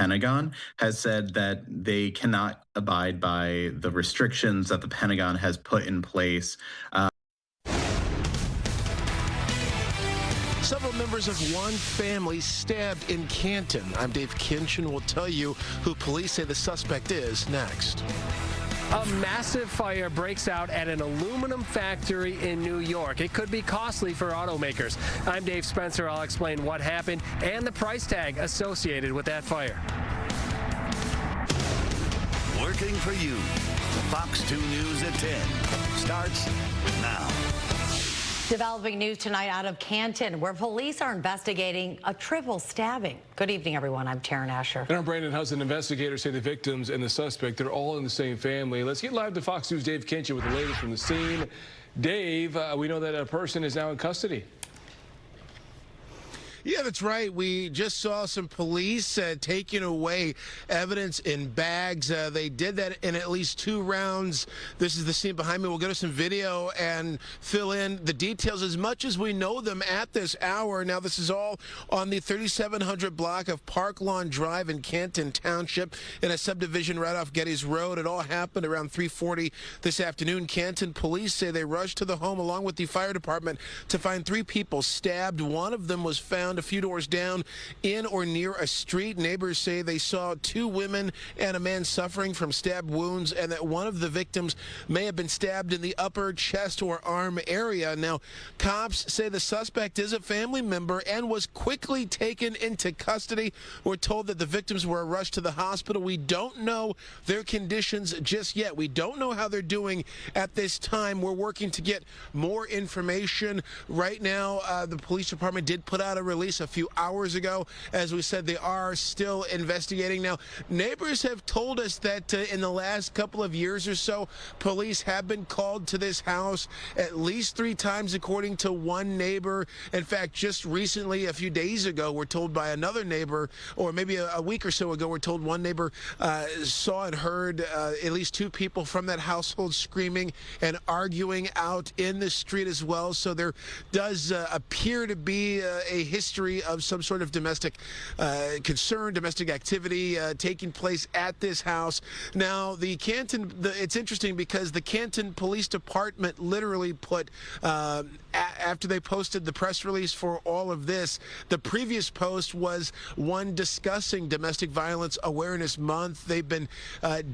Pentagon has said that they cannot abide by the restrictions that the Pentagon has put in place. Several members of one family stabbed in Canton. I'm Dave Kinchin. Will tell you who police say the suspect is next. A massive fire breaks out at an aluminum factory in New York. It could be costly for automakers. I'm Dave Spencer. I'll explain what happened and the price tag associated with that fire. Working for you. Fox 2 News at 10 starts now. Developing news tonight out of Canton, where police are investigating a triple stabbing. Good evening, everyone. I'm Taryn Asher. And I'm Brandon Hudson. Investigators say the victims and the suspect, they're all in the same family. Let's get live to Fox News' Dave Kinchin with the latest from the scene. Dave, we know that a person is now in custody. Yeah, that's right. We just saw some police taking away evidence in bags. They did that in at least 2 rounds. This is the scene behind me. We'll go to some video and fill in the details as much as we know them at this hour. Now, this is all on the 3700 block of Park Lawn Drive in Canton Township in a subdivision right off Getty's Road. It all happened around 3:40 this afternoon. Canton police say they rushed to the home along with the fire department to find 3 people stabbed. One of them was found a few doors down in or near a street. Neighbors say they saw 2 women and a man suffering from stab wounds, and that one of the victims may have been stabbed in the upper chest or arm area. Now, cops say the suspect is a family member and was quickly taken into custody. We're told that the victims were rushed to the hospital. We don't know their conditions just yet. We don't know how they're doing at this time. We're working to get more information. Right now, the police department did put out a release a few hours ago. As we said, they are still investigating. Now, neighbors have told us that in the last couple of years or so, police have been called to this house at least 3 times, according to one neighbor. In fact, just recently, a few days ago, we're told by another neighbor, or maybe a week or so ago, we're told one neighbor saw and heard at least 2 people from that household screaming and arguing out in the street as well. So there does appear to be a history of some sort of domestic concern, domestic activity taking place at this house. Now, the Canton, it's interesting because the Canton Police Department literally put, after they posted the press release for all of this, the previous post was one discussing Domestic Violence Awareness Month. They've been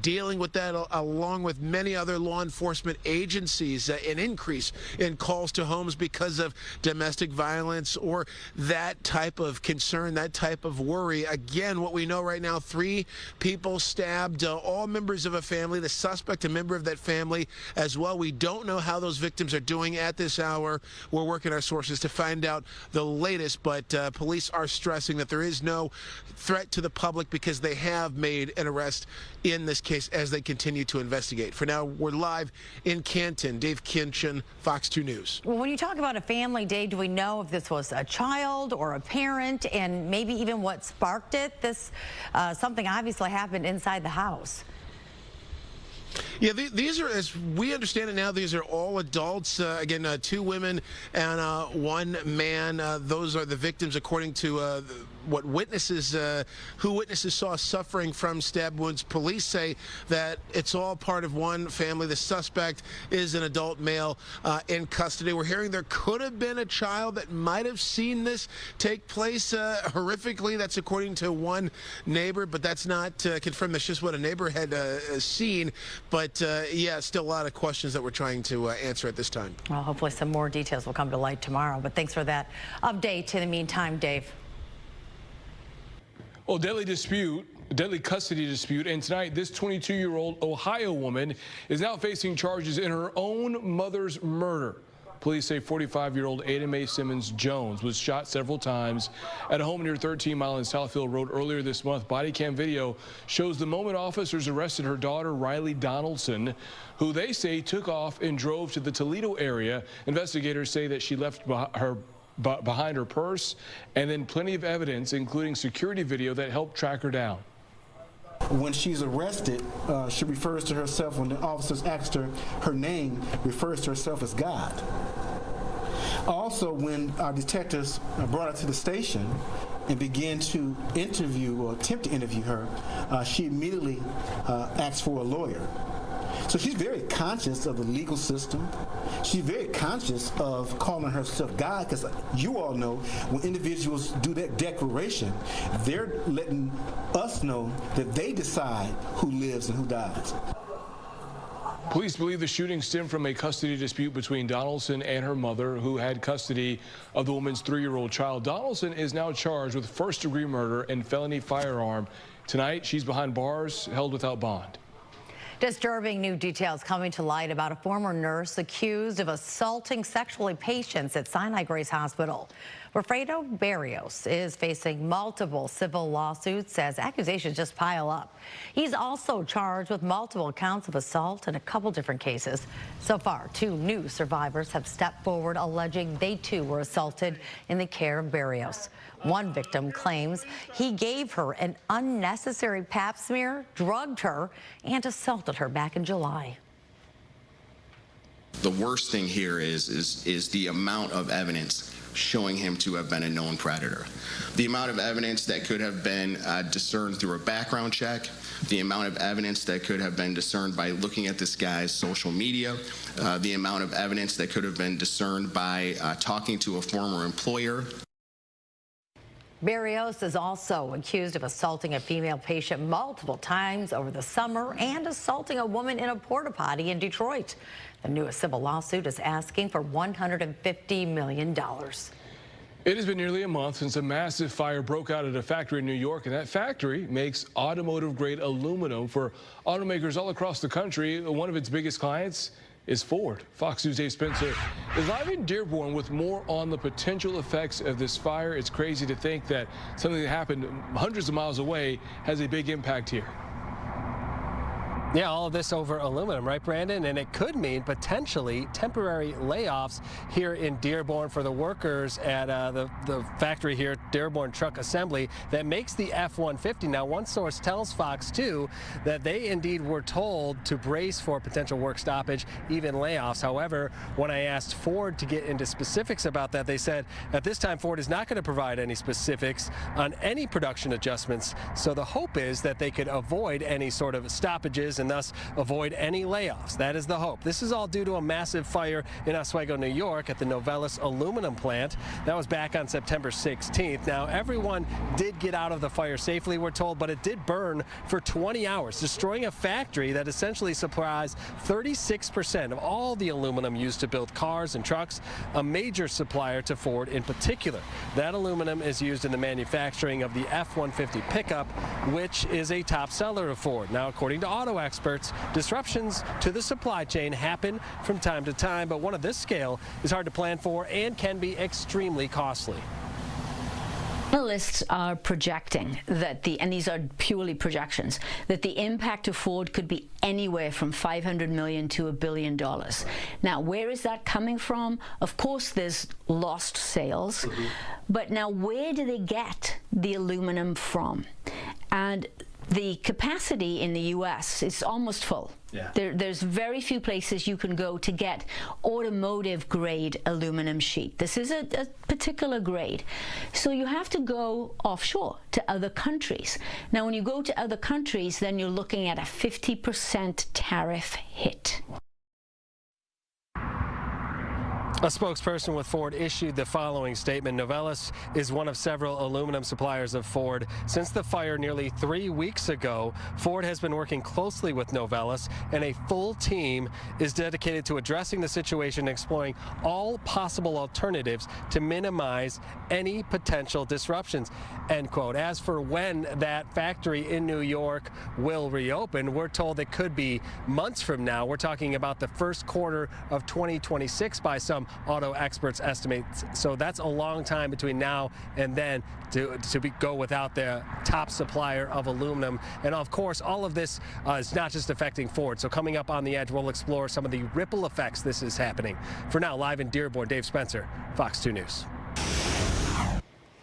dealing with that along with many other law enforcement agencies, an increase in calls to homes because of domestic violence or that type of concern, that type of worry. Again, what we know right now, 3 people stabbed, all members of a family, the suspect a member of that family as well. We don't know how those victims are doing at this hour. We're working our sources to find out the latest, but police are stressing that there is no threat to the public because they have made an arrest in this case as they continue to investigate. For now, we're live in Canton. Dave Kinchin, Fox 2 News. Well, when you talk about a family, Dave, do we know if this was a child or a parent, and maybe even what sparked it? This something obviously happened inside the house. Yeah, these are, as we understand it now, these are all adults. Again, 2 women and 1 man. Those are the victims, according to what witnesses, who witnesses saw suffering from stab wounds. Police say that it's all part of one family. The suspect is an adult male in custody. We're hearing there could have been a child that might have seen this take place horrifically. That's according to one neighbor, but that's not confirmed. That's just what a neighbor had seen. But yeah, still a lot of questions that we're trying to answer at this time. Well, hopefully some more details will come to light tomorrow. But thanks for that update. In the meantime, Dave. Well, deadly custody dispute, and tonight this 22-year-old Ohio woman is now facing charges in her own mother's murder. Police say 45-year-old Ada Mae Simmons Jones was shot several times at a home near 13 Mile and Southfield Road earlier this month. Body cam video shows the moment officers arrested her daughter, Riley Donaldson, who they say took off and drove to the Toledo area. Investigators say that she left behind her purse and then plenty of evidence, including security video that helped track her down. When she's arrested, she refers to herself, when the officers asked her name, refers to herself as God. Also, when our detectives brought her to the station, and began to interview or attempt to interview her, she immediately asked for a lawyer. So she's very conscious of the legal system. She's very conscious of calling herself God, because you all know when individuals do that declaration, they're letting us know that they decide who lives and who dies. Police believe the shooting stemmed from a custody dispute between Donaldson and her mother, who had custody of the woman's 3-year-old child. Donaldson is now charged with first-degree murder and felony firearm. Tonight, she's behind bars, held without bond. Disturbing new details coming to light about a former nurse accused of assaulting sexually patients at Sinai Grace Hospital. Wilfredo Barrios is facing multiple civil lawsuits as accusations just pile up. He's also charged with multiple counts of assault in a couple different cases. So far, 2 new survivors have stepped forward alleging they too were assaulted in the care of Barrios. One victim claims he gave her an unnecessary pap smear, drugged her, and assaulted her back in July. The worst thing here is the amount of evidence showing him to have been a known predator. The amount of evidence that could have been discerned through a background check, the amount of evidence that could have been discerned by looking at this guy's social media, the amount of evidence that could have been discerned by talking to a former employer. Barrios is also accused of assaulting a female patient multiple times over the summer and assaulting a woman in a porta potty in Detroit. The newest civil lawsuit is asking for $150 million. It has been nearly a month since a massive fire broke out at a factory in New York, and that factory makes automotive-grade aluminum for automakers all across the country. One of its biggest clients is Ford. Fox News' Dave Spencer is live in Dearborn with more on the potential effects of this fire. It's crazy to think that something that happened hundreds of miles away has a big impact here. Yeah, all of this over aluminum, right, Brandon? And it could mean potentially temporary layoffs here in Dearborn for the workers at the factory here, Dearborn Truck Assembly, that makes the F-150. Now, one source tells Fox 2 that they indeed were told to brace for potential work stoppage, even layoffs. However, when I asked Ford to get into specifics about that, they said at this time Ford is not going to provide any specifics on any production adjustments. So the hope is that they could avoid any sort of stoppages and thus avoid any layoffs. That is the hope. This is all due to a massive fire in Oswego, New York at the Novelis aluminum plant. That was back on September 16th. Now, everyone did get out of the fire safely, we're told, but it did burn for 20 hours, destroying a factory that essentially supplies 36% of all the aluminum used to build cars and trucks, a major supplier to Ford in particular. That aluminum is used in the manufacturing of the F-150 pickup, which is a top seller of Ford. Now, according to auto experts, disruptions to the supply chain happen from time to time, but one of this scale is hard to plan for and can be extremely costly. Analysts are projecting that and these are purely projections, that the impact to Ford could be anywhere from $500 million to $1 billion. Now, where is that coming from? Of course, there's lost sales, but now where do they get the aluminum from? And the capacity in the U.S. is almost full. Yeah. There's very few places you can go to get automotive grade aluminum sheet. This is a particular grade. So you have to go offshore to other countries. Now, when you go to other countries, then you're looking at a 50% tariff hit. A spokesperson with Ford issued the following statement. Novelis is one of several aluminum suppliers of Ford. Since the fire nearly 3 weeks ago, Ford has been working closely with Novelis, and a full team is dedicated to addressing the situation and exploring all possible alternatives to minimize any potential disruptions, end quote. As for when that factory in New York will reopen, we're told it could be months from now. We're talking about the first quarter of 2026 by some auto experts estimate. So that's a long time between now and then to go without the top supplier of aluminum. And of course, all of this is not just affecting Ford. So coming up on The Edge, we'll explore some of the ripple effects this is happening. For now, live in Dearborn, Dave Spencer, Fox 2 News.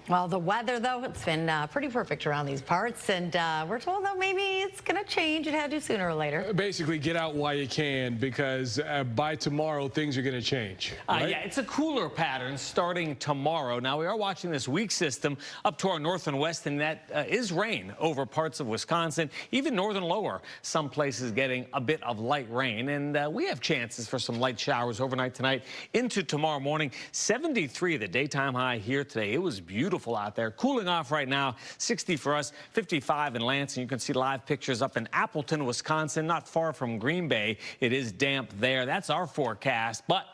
Well, the weather, though, it's been pretty perfect around these parts, and we're told, though, maybe it's going to change. It had to sooner or later. Basically, get out while you can, because by tomorrow, things are going to change. Right? Yeah, it's a cooler pattern starting tomorrow. Now, we are watching this weak system up to our north and west, and that is rain over parts of Wisconsin, even northern lower. Some places getting a bit of light rain, and we have chances for some light showers overnight tonight into tomorrow morning. 73, the daytime high here today. It was beautiful out there. Cooling off right now, 60 for us, 55 in Lansing. You can see live pictures up in Appleton, Wisconsin, not far from Green Bay. It is damp there. That's our forecast, but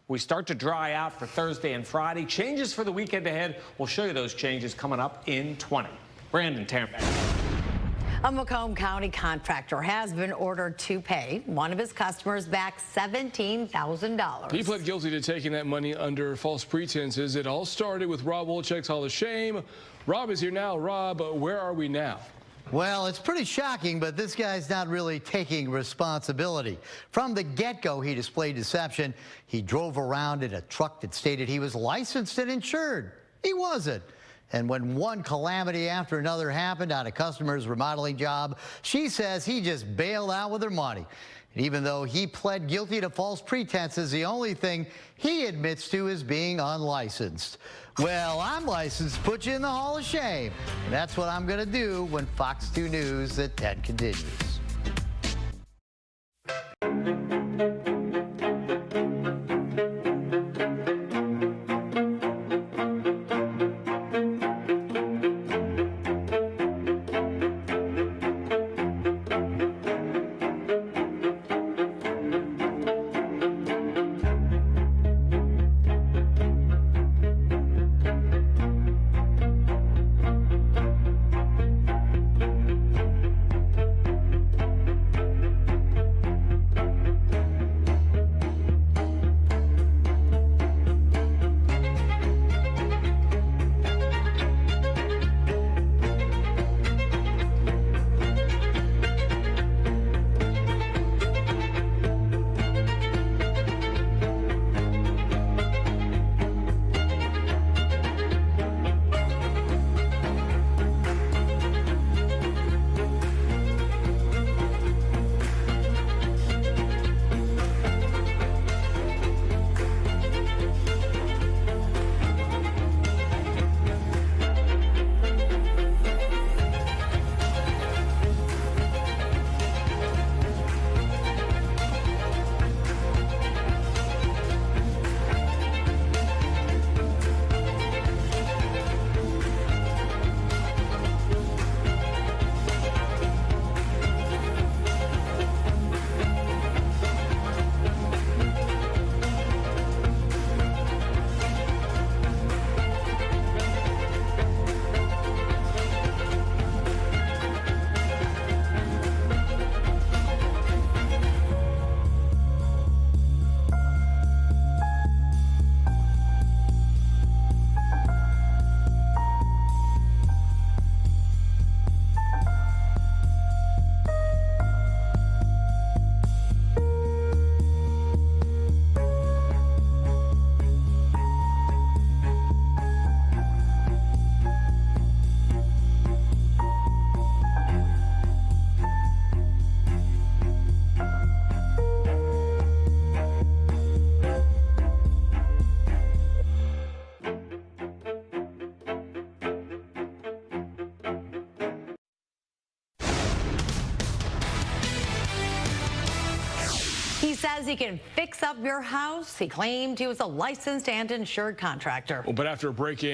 we start to dry out for Thursday and Friday. Changes for the weekend ahead. We'll show you those changes coming up in 20. Brandon, Taryn. A Macomb County contractor has been ordered to pay one of his customers back $17,000. He pled guilty to taking that money under false pretenses. It all started with Rob Wolchek's Hall of Shame. Rob is here now. Rob, where are we now? Well, it's pretty shocking, but this guy's not really taking responsibility. From the get-go, he displayed deception. He drove around in a truck that stated he was licensed and insured. He wasn't. And when one calamity after another happened on a customer's remodeling job, she says he just bailed out with her money. And even though he pled guilty to false pretenses, the only thing he admits to is being unlicensed. Well, I'm licensed to put you in the Hall of Shame. And that's what I'm going to do when Fox 2 News at 10 continues. He says he can fix up your house. He claimed he was a licensed and insured contractor. Well, but after a break-in